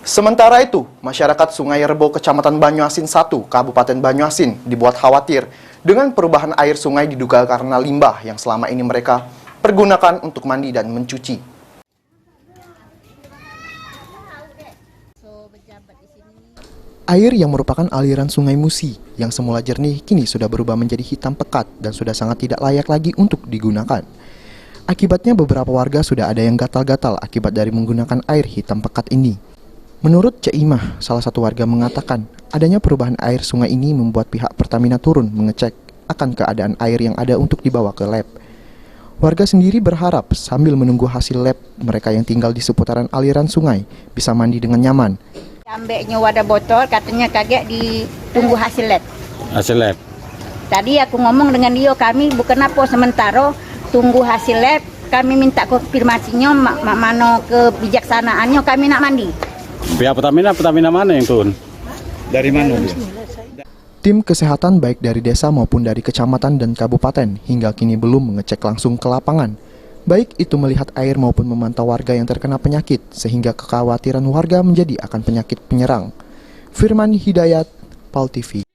Sementara itu, masyarakat Sungai Rebo, Kecamatan Banyuasin 1, Kabupaten Banyuasin dibuat khawatir dengan perubahan air sungai diduga karena limbah yang selama ini mereka pergunakan untuk mandi dan mencuci. Air yang merupakan aliran Sungai Musi yang semula jernih kini sudah berubah menjadi hitam pekat dan sudah sangat tidak layak lagi untuk digunakan. Akibatnya beberapa warga sudah ada yang gatal-gatal akibat dari menggunakan air hitam pekat ini. Menurut Cek Imah, salah satu warga mengatakan adanya perubahan air sungai ini membuat pihak Pertamina turun mengecek akan keadaan air yang ada untuk dibawa ke lab. Warga sendiri berharap sambil menunggu hasil lab, mereka yang tinggal di seputaran aliran sungai bisa mandi dengan nyaman. Ambilnya wadah botol, katanya kaget ditunggu hasil lab. Hasil lab. Tadi aku ngomong dengan dia, kami bukan apa sementara tunggu hasil lab, kami minta konfirmasinya mana kebijaksanaannya kami nak mandi. Pihak Pertamina mana yang turun? Dari mana dia? Tim kesehatan baik dari desa maupun dari kecamatan dan kabupaten hingga kini belum mengecek langsung ke lapangan. Baik itu melihat air maupun memantau warga yang terkena penyakit, sehingga kekhawatiran warga menjadi akan penyakit penyerang. Firman Hidayat, PAL TV.